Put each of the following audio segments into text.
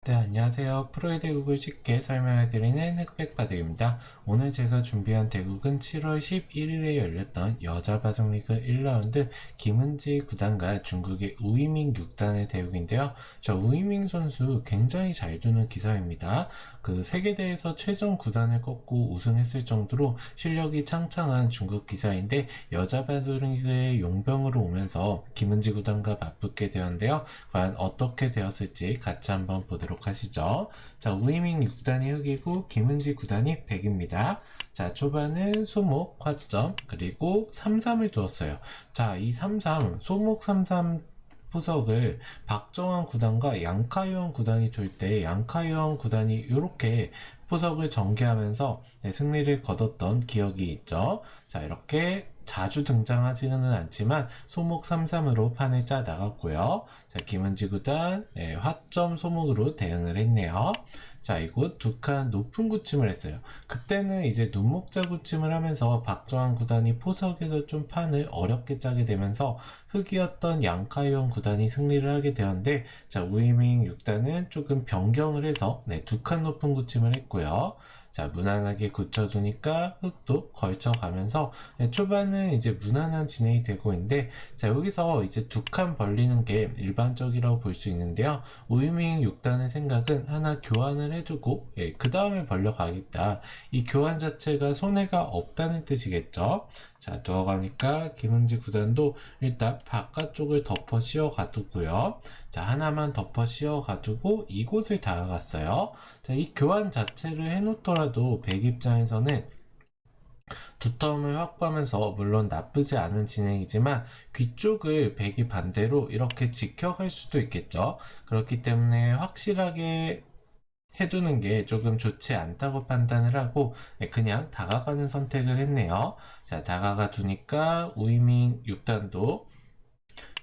네, 안녕하세요. 프로의 대국을 쉽게 설명해드리는 흑백바둑입니다. 오늘 제가 준비한 대국은 7월 11일에 열렸던 여자바둑리그 1라운드 김은지 9단과 중국의 우이밍 6단의 대국인데요. 저 우이밍 선수 굉장히 잘 두는 기사입니다. 그 세계대회에서 최종 9단을 꺾고 우승했을 정도로 실력이 창창한 중국 기사인데 여자바둑리그의 용병으로 오면서 김은지 9단과 맞붙게 되었는데요. 과연 어떻게 되었을지 같이 한번 보도록 하시죠. 자, 우이밍 6단이 흑이고 김은지 9단이 백입니다. 자, 초반은 소목, 화점, 그리고 3-3을 두었어요. 자, 이 3-3, 소목 3-3 포석을 박정환 9단과 양카이원 9단이 둘 때 양카이원 9단이 이렇게 포석을 전개하면서 승리를 거뒀던 기억이 있죠. 자, 이렇게 자주 등장하지는 않지만 소목 3-3으로 판을 짜 나갔고요. 자, 김은지 9단 화점 소목으로 대응을 했네요. 자, 이곳 두 칸 높은 굳힘을 했어요. 그때는 이제 눈목자 굳힘을 하면서 박정환 9단이 포석에서 좀 판을 어렵게 짜게 되면서 흑이었던 양카이원 9단이 승리를 하게 되었는데, 자, 우이밍 6단은 조금 변경을 해서 두 칸 높은 굳힘을 했고요. 자, 무난하게 굳혀주니까 흑도 걸쳐가면서 초반은 이제 무난한 진행이 되고 있는데, 자, 여기서 이제 두 칸 벌리는 게 일반적이라고 볼 수 있는데요. 우이밍 6단의 생각은 하나 교환을 해주고 그 다음에 벌려가겠다. 이 교환 자체가 손해가 없다는 뜻이겠죠. 자, 두어가니까 김은지 9단도 일단 바깥쪽을 덮어 씌워 가두고요. 자, 하나만 덮어 씌워 가지고 이곳을 다가갔어요. 자, 이 교환 자체를 해놓더라도 백 입장에서는 두텀을 확보하면서 물론 나쁘지 않은 진행이지만 귀쪽을 백이 반대로 이렇게 지켜갈 수도 있겠죠. 그렇기 때문에 확실하게 해두는 게 조금 좋지 않다고 판단을 하고 그냥 다가가는 선택을 했네요. 자, 다가가 두니까 우이밍 6단도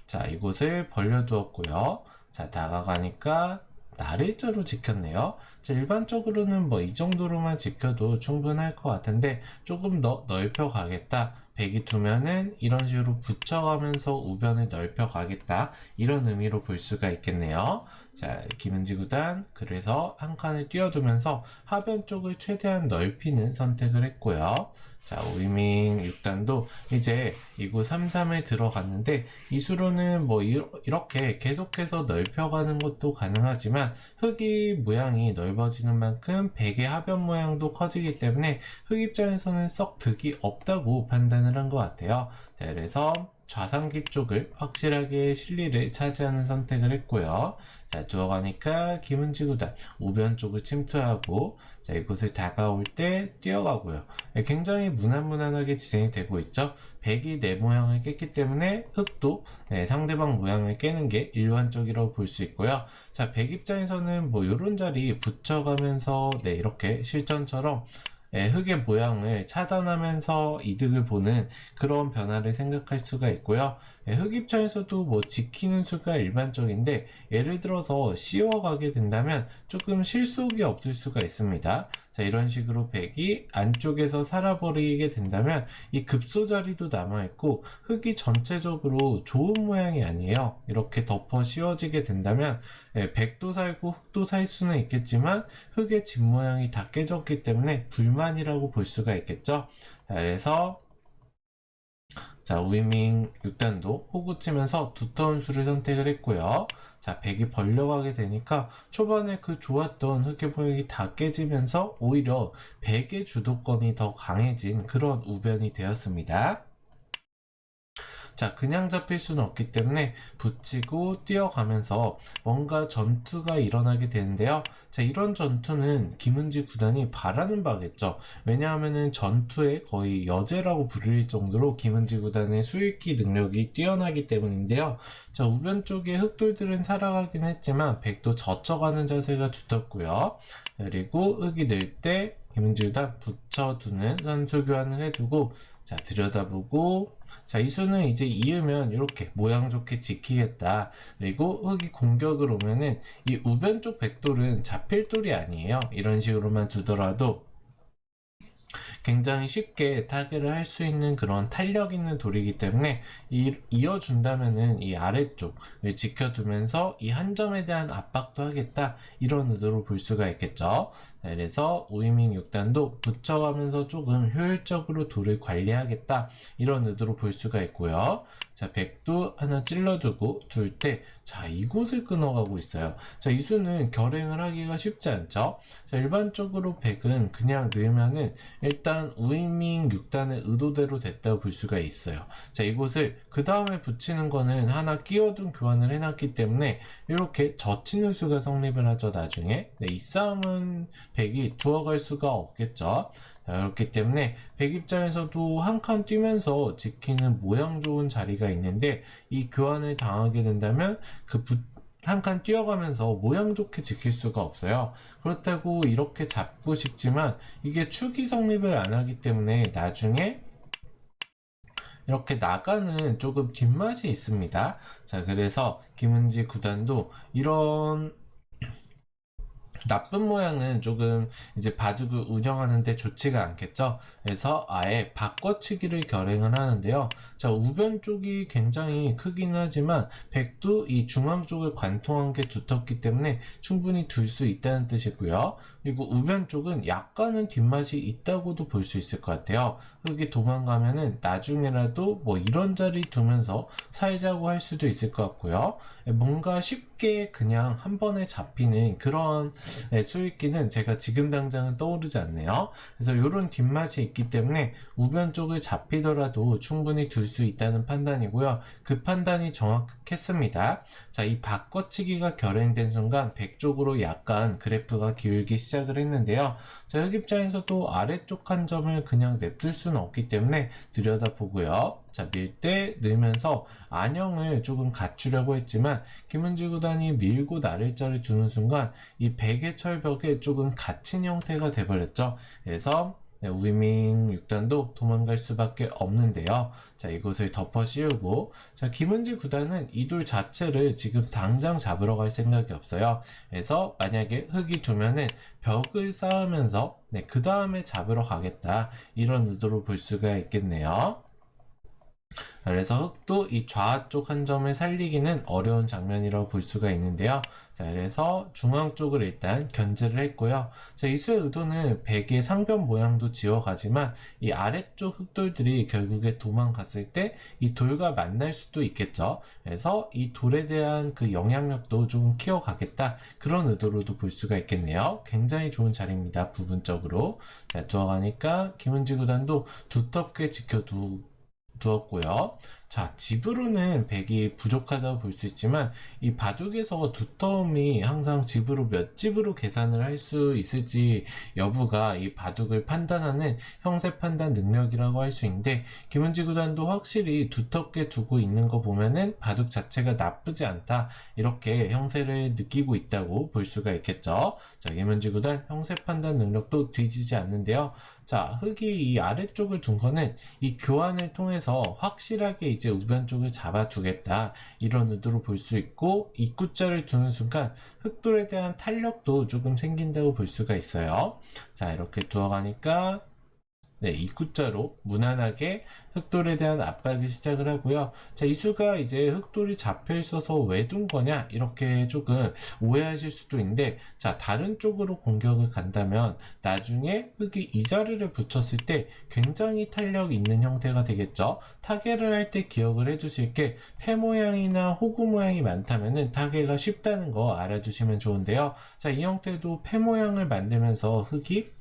자, 이곳을 벌려두었고요. 자, 다가가니까 날일자로 지켰네요. 자, 일반적으로는 뭐 이 정도로만 지켜도 충분할 것 같은데 조금 더 넓혀 가겠다. 백이 두면은 이런 식으로 붙여가면서 우변을 넓혀 가겠다. 이런 의미로 볼 수가 있겠네요. 자, 김은지 9단 그래서 한 칸을 띄워두면서 하변 쪽을 최대한 넓히는 선택을 했고요. 자, 우이밍 6단도 이제 이곳 3-3에 들어갔는데 이 수로는 뭐 이렇게 계속해서 넓혀가는 것도 가능하지만 흑이 모양이 넓어지는 만큼 백의 하변 모양도 커지기 때문에 흑 입장에서는 썩 득이 없다고 판단을 한 것 같아요. 자, 그래서 좌상기 쪽을 확실하게 실리를 차지하는 선택을 했고요. 자, 두어가니까 김은지 9단 우변 쪽을 침투하고 자, 이곳을 다가올 때 뛰어가고요. 굉장히 무난무난하게 진행이 되고 있죠. 백이 내 모양을 깼기 때문에 흑도 상대방 모양을 깨는 게 일반적이라고 볼 수 있고요. 자, 백 입장에서는 뭐 요런 자리 붙여가면서 이렇게 실전처럼 흑의 모양을 차단하면서 이득을 보는 그런 변화를 생각할 수가 있고요. 흑 입장에서도 뭐 지키는 수가 일반적인데 예를 들어서 씌워가게 된다면 조금 실속이 없을 수가 있습니다. 자, 이런 식으로 백이 안쪽에서 살아버리게 된다면 이 급소 자리도 남아있고 흑이 전체적으로 좋은 모양이 아니에요. 이렇게 덮어 씌워지게 된다면 백도 살고 흑도 살 수는 있겠지만 흑의 집 모양이 다 깨졌기 때문에 불만이라고 볼 수가 있겠죠. 자, 그래서 자, 우이밍 6단도 호구 치면서 두터운 수를 선택을 했고요. 자, 백이 벌려가게 되니까 초반에 그 좋았던 흑의 모양이 다 깨지면서 오히려 백의 주도권이 더 강해진 그런 우변이 되었습니다. 자, 그냥 잡힐 수는 없기 때문에 붙이고 뛰어가면서 뭔가 전투가 일어나게 되는데요. 자, 이런 전투는 김은지 9단이 바라는 바겠죠. 왜냐하면은 전투의 거의 여제라고 부를 정도로 김은지 9단의 수익기 능력이 뛰어나기 때문인데요. 자, 우변 쪽에 흑돌들은 살아가긴 했지만 백도 젖혀가는 자세가 두텁고요. 그리고 흑이 늘 때 김은지 9단 붙여두는 선수 교환을 해두고 자, 들여다보고 자, 이 수는 이제 이으면 이렇게 모양 좋게 지키겠다. 그리고 흑이 공격을 오면은 이 우변 쪽 백돌은 잡힐 돌이 아니에요. 이런 식으로만 두더라도 굉장히 쉽게 타겟을 할 수 있는 그런 탄력 있는 돌이기 때문에 이어준다면은 이 아래쪽을 지켜두면서 이 한 점에 대한 압박도 하겠다, 이런 의도로 볼 수가 있겠죠. 그래서 우이밍 6단도 붙여가면서 조금 효율적으로 돌을 관리하겠다, 이런 의도로 볼 수가 있고요. 자, 100도 하나 찔러주고 둘 때, 자, 이곳을 끊어가고 있어요. 자, 이 수는 결행을 하기가 쉽지 않죠. 자, 일반적으로 100은 그냥 넣으면은 일단 우이밍 6단의 의도대로 됐다고 볼 수가 있어요. 자, 이곳을 그 다음에 붙이는 거는 하나 끼워둔 교환을 해놨기 때문에 이렇게 젖히는 수가 성립을 하죠, 나중에. 네, 이 싸움은 100이 두어갈 수가 없겠죠. 자, 그렇기 때문에 100 입장에서도 한 칸 뛰면서 지키는 모양 좋은 자리가 있는데, 이 교환을 당하게 된다면 한 칸 뛰어가면서 모양 좋게 지킬 수가 없어요. 그렇다고 이렇게 잡고 싶지만 이게 축이 성립을 안 하기 때문에 나중에 이렇게 나가는 조금 뒷맛이 있습니다. 자, 그래서 김은지 구단도 이런 나쁜 모양은 조금 이제 바둑을 운영하는데 좋지가 않겠죠. 그래서 아예 바꿔치기를 결행을 하는데요. 자, 우변 쪽이 굉장히 크긴 하지만 100도 이 중앙 쪽을 관통한 게 두텁기 때문에 충분히 둘 수 있다는 뜻이고요. 그리고 우변 쪽은 약간은 뒷맛이 있다고도 볼 수 있을 것 같아요. 흙이 도망가면은 나중에라도 뭐 이런 자리 두면서 살자고 할 수도 있을 것 같고요. 뭔가 쉽게 그냥 한 번에 잡히는 그런 수익기는 제가 지금 당장은 떠오르지 않네요. 그래서 이런 뒷맛이 있기 때문에 우변 쪽을 잡히더라도 충분히 둘 수 있다는 판단이고요. 그 판단이 정확했습니다. 자, 이 바꿔치기가 결행된 순간 100 쪽으로 약간 그래프가 기울기 시작을 했는데요. 자, 흑 입장에서도 아래쪽 한 점을 그냥 냅둘 수는 없기 때문에 들여다보고요. 자, 밀 때 넣으면서 안형을 조금 갖추려고 했지만 김은지 구단이 밀고 나를자를 두는 순간 이 100의 철벽에 조금 갇힌 형태가 돼버렸죠. 그래서 우이밍 6단도 도망갈 수밖에 없는데요. 자, 이곳을 덮어 씌우고, 자, 김은지 구단은 이 돌 자체를 지금 당장 잡으러 갈 생각이 없어요. 그래서 만약에 흙이 두면은 벽을 쌓으면서 그 다음에 잡으러 가겠다, 이런 의도로 볼 수가 있겠네요. 그래서 흙도 이 좌쪽 한 점을 살리기는 어려운 장면이라고 볼 수가 있는데요. 자, 그래서 중앙 쪽을 일단 견제를 했고요. 자, 이 수의 의도는 100의 상변 모양도 지워가지만 이 아래쪽 흙돌들이 결국에 도망갔을 때 이 돌과 만날 수도 있겠죠. 그래서 이 돌에 대한 그 영향력도 조금 키워가겠다, 그런 의도로도 볼 수가 있겠네요. 굉장히 좋은 자리입니다, 부분적으로. 자, 두어가니까 김은지 구단도 두텁게 두었고요. 자, 집으로는 100이 부족하다고 볼 수 있지만 이 바둑에서 두터움이 항상 집으로 몇 집으로 계산을 할 수 있을지 여부가 이 바둑을 판단하는 형세 판단 능력이라고 할 수 있는데, 김은지 구단도 확실히 두텁게 두고 있는 거 보면은 바둑 자체가 나쁘지 않다, 이렇게 형세를 느끼고 있다고 볼 수가 있겠죠. 자, 김은지 구단 형세 판단 능력도 뒤지지 않는데요. 자, 흙이 이 아래쪽을 둔 거는 이 교환을 통해서 확실하게 이제 우변 쪽을 잡아두겠다, 이런 의도로 볼 수 있고, 입구자를 두는 순간 흙돌에 대한 탄력도 조금 생긴다고 볼 수가 있어요. 자, 이렇게 두어가니까 입구자로 무난하게 흙돌에 대한 압박을 시작을 하고요. 자, 이 수가 이제 흙돌이 잡혀 있어서 왜 둔 거냐, 이렇게 조금 오해하실 수도 있는데, 자, 다른 쪽으로 공격을 간다면 나중에 흙이 이 자리를 붙였을 때 굉장히 탄력 있는 형태가 되겠죠. 타개를 할 때 기억을 해주실 게, 패 모양이나 호구 모양이 많다면은 타개가 쉽다는 거 알아두시면 좋은데요. 자, 이 형태도 패 모양을 만들면서 흙이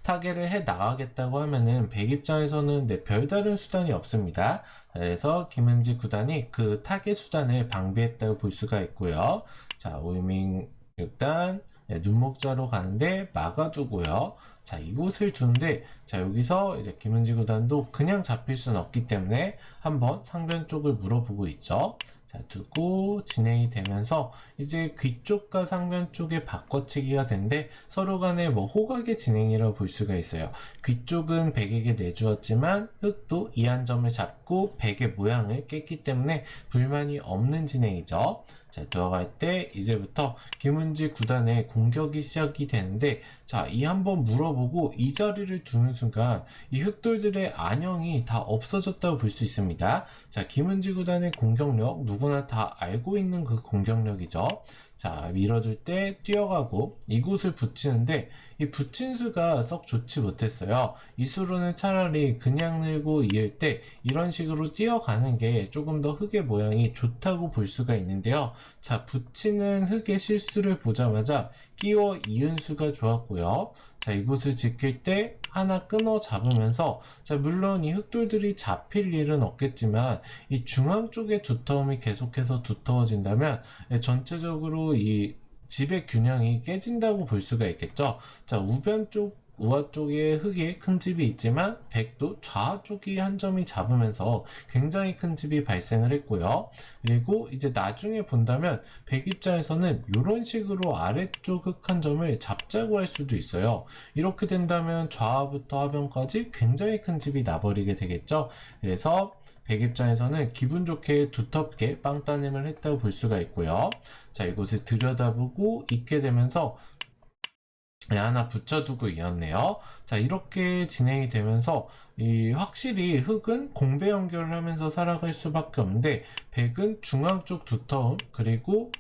타개를 해 나가겠다고 하면은 100 입장에서는 별다른 수단이 없습니다. 그래서 김은지 구단이 그 타개 수단을 방비했다고 볼 수가 있고요. 자, 우이밍 6단 눈목자로 가는데 막아두고요. 자, 이곳을 두는데, 자, 여기서 이제 김은지 구단도 그냥 잡힐 수는 없기 때문에 한번 상변 쪽을 물어보고 있죠. 자, 두고 진행이 되면서 이제 귀 쪽과 상변 쪽의 바꿔치기가 되는데, 서로 간에 뭐 호각의 진행이라고 볼 수가 있어요. 귀 쪽은 100에게 내주었지만 흙도 이 한 점을 잡고 100의 모양을 깼기 때문에 불만이 없는 진행이죠. 자, 들어갈 때 이제부터 김은지 구단의 공격이 시작이 되는데, 자, 이 한번 물어보고 이 자리를 두는 순간 이 흑돌들의 안형이 다 없어졌다고 볼 수 있습니다. 자, 김은지 구단의 공격력 누구나 다 알고 있는 그 공격력이죠. 자, 밀어줄 때 뛰어가고 이곳을 붙이는데 이 붙인 수가 썩 좋지 못했어요. 이 수로는 차라리 그냥 늘고 이을 때 이런 식으로 뛰어가는 게 조금 더 흙의 모양이 좋다고 볼 수가 있는데요. 자, 붙이는 흙의 실수를 보자마자 끼워 이은 수가 좋았고요. 자, 이곳을 지킬 때 하나 끊어 잡으면서, 자, 물론 이 흑돌들이 잡힐 일은 없겠지만 이 중앙 쪽의 두터움이 계속해서 두터워진다면 전체적으로 이 집의 균형이 깨진다고 볼 수가 있겠죠. 자, 우변 쪽 우하 쪽에 흙이 큰 집이 있지만 백도 좌 쪽이 한 점이 잡으면서 굉장히 큰 집이 발생을 했고요. 그리고 이제 나중에 본다면 백 입장에서는 이런 식으로 아래쪽 흙 한 점을 잡자고 할 수도 있어요. 이렇게 된다면 좌부터 하변까지 굉장히 큰 집이 나버리게 되겠죠. 그래서 백 입장에서는 기분 좋게 두텁게 빵 따냄을 했다고 볼 수가 있고요. 자, 이곳을 들여다보고 있게 되면서 하나 붙여두고 이었네요. 자, 이렇게 진행이 되면서 확실히 흙은 공배 연결을 하면서 살아갈 수밖에 없는데 백은 중앙 쪽 두터움 그리고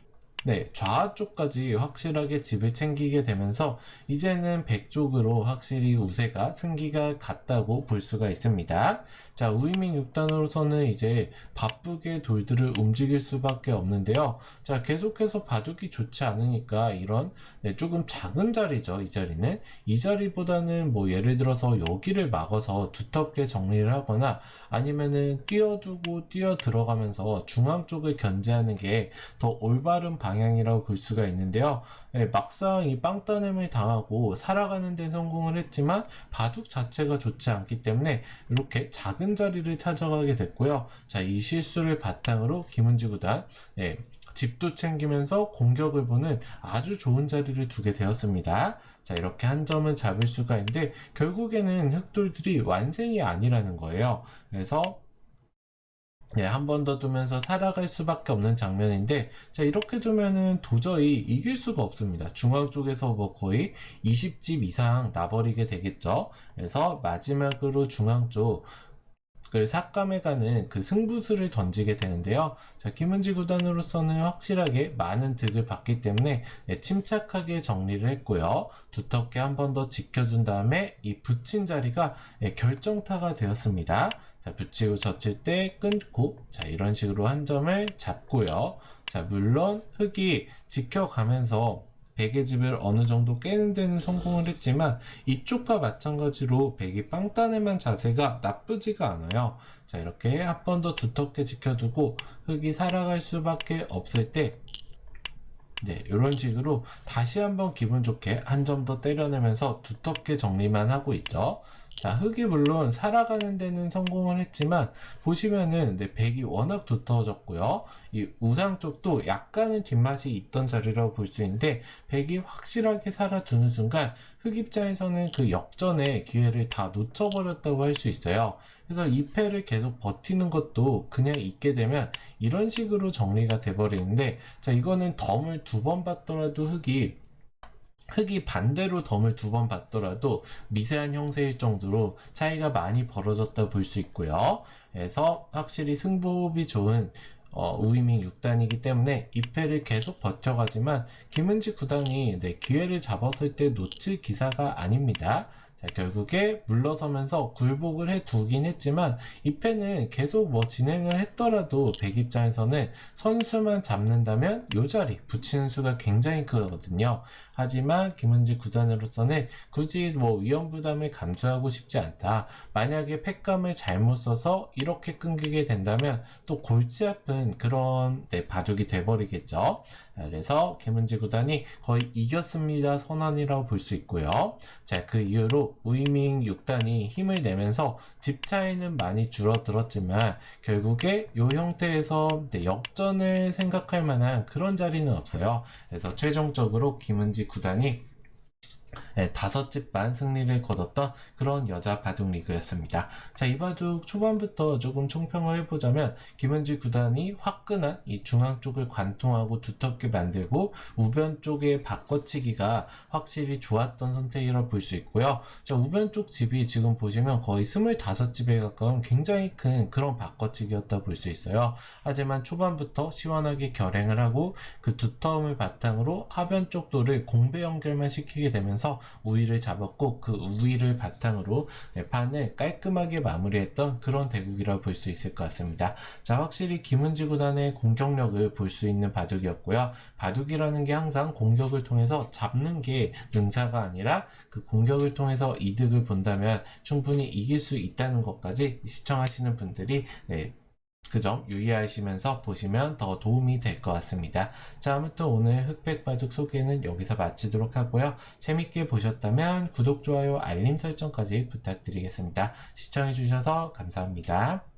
좌 쪽까지 확실하게 집을 챙기게 되면서 이제는 백 쪽으로 확실히 우세가 승기가 갔다고 볼 수가 있습니다. 자, 우이밍 6단으로서는 이제 바쁘게 돌들을 움직일 수밖에 없는데요. 자, 계속해서 바둑이 좋지 않으니까 이런 조금 작은 자리죠. 이 자리는 이 자리보다는 뭐 예를 들어서 여기를 막아서 두텁게 정리를 하거나 아니면은 뛰어두고 뛰어 들어가면서 중앙 쪽을 견제하는 게 더 올바른 방향이라고 볼 수가 있는데요. 막상 이 빵따냄을 당하고 살아가는 데 성공을 했지만 바둑 자체가 좋지 않기 때문에 이렇게 작은 자리를 찾아가게 됐고요. 자, 이 실수를 바탕으로 김은지 구단 집도 챙기면서 공격을 보는 아주 좋은 자리를 두게 되었습니다. 자, 이렇게 한 점을 잡을 수가 있는데 결국에는 흑돌들이 완승이 아니라는 거예요. 그래서 한 번 더 두면서 살아갈 수밖에 없는 장면인데, 자, 이렇게 두면은 도저히 이길 수가 없습니다. 중앙 쪽에서 뭐 거의 20집 이상 나버리게 되겠죠. 그래서 마지막으로 중앙 쪽 을 삭감해가는 그 승부수를 던지게 되는데요. 자, 김은지 구단으로서는 확실하게 많은 득을 봤기 때문에 침착하게 정리를 했고요. 두텁게 한 번 더 지켜준 다음에 이 붙인 자리가 결정타가 되었습니다. 자, 붙이고 젖힐 때 끊고, 자, 이런 식으로 한 점을 잡고요. 자, 물론 흙이 지켜가면서 백의 집을 어느 정도 깨는 데는 성공을 했지만 이쪽과 마찬가지로 백이 빵 따내만 자세가 나쁘지가 않아요. 자, 이렇게 한 번 더 두텁게 지켜두고 흙이 살아갈 수밖에 없을 때 이런 식으로 다시 한번 기분 좋게 한 점 더 때려내면서 두텁게 정리만 하고 있죠. 자, 흙이 물론 살아가는 데는 성공을 했지만 보시면은 백이 워낙 두터워졌고요. 이 우상 쪽도 약간은 뒷맛이 있던 자리라고 볼 수 있는데 백이 확실하게 살아두는 순간 흙 입장에서는 그 역전의 기회를 다 놓쳐버렸다고 할 수 있어요. 그래서 이 패를 계속 버티는 것도 그냥 있게 되면 이런 식으로 정리가 돼버리는데, 자, 이거는 덤을 2번 받더라도 흙이 반대로 덤을 2번 받더라도 미세한 형세일 정도로 차이가 많이 벌어졌다 볼 수 있고요. 그래서 확실히 승부비 좋은 우이밍 6단이기 때문에 이 패를 계속 버텨가지만 김은지 구단이 기회를 잡았을 때 놓칠 기사가 아닙니다. 자, 결국에 물러서면서 굴복을 해두긴 했지만 이 패는 계속 뭐 진행을 했더라도 백 입장에서는 선수만 잡는다면 요 자리 붙이는 수가 굉장히 크거든요. 하지만 김은지 구단으로서는 굳이 뭐 위험 부담을 감수하고 싶지 않다. 만약에 패감을 잘못 써서 이렇게 끊기게 된다면 또 골치 아픈 그런 바둑이 돼버리겠죠. 그래서 김은지 구단이 거의 이겼습니다 선언이라고 볼 수 있고요. 자, 그 이후로 우이밍 6단이 힘을 내면서 집 차이는 많이 줄어들었지만 결국에 이 형태에서 역전을 생각할 만한 그런 자리는 없어요. 그래서 최종적으로 김은지 구단이 다섯 집 반 승리를 거뒀던 그런 여자 바둑 리그였습니다. 자, 이 바둑 초반부터 조금 총평을 해보자면 김은지 구단이 화끈한 이 중앙 쪽을 관통하고 두텁게 만들고 우변 쪽의 바꿔치기가 확실히 좋았던 선택이라 볼 수 있고요. 자, 우변 쪽 집이 지금 보시면 거의 25집에 가까운 굉장히 큰 그런 바꿔치기였다 볼 수 있어요. 하지만 초반부터 시원하게 결행을 하고 그 두터움을 바탕으로 하변 쪽 돌을 공배 연결만 시키게 되면서 우위를 잡았고 그 우위를 바탕으로 판을 깔끔하게 마무리했던 그런 대국이라고 볼 수 있을 것 같습니다. 자, 확실히 김은지 구단의 공격력을 볼 수 있는 바둑이었고요. 바둑이라는 게 항상 공격을 통해서 잡는 게 능사가 아니라 그 공격을 통해서 이득을 본다면 충분히 이길 수 있다는 것까지 시청하시는 분들이 그 점 유의하시면서 보시면 더 도움이 될 것 같습니다. 자, 아무튼 오늘 흑백 바둑 소개는 여기서 마치도록 하고요. 재밌게 보셨다면 구독, 좋아요, 알림 설정까지 부탁드리겠습니다. 시청해주셔서 감사합니다.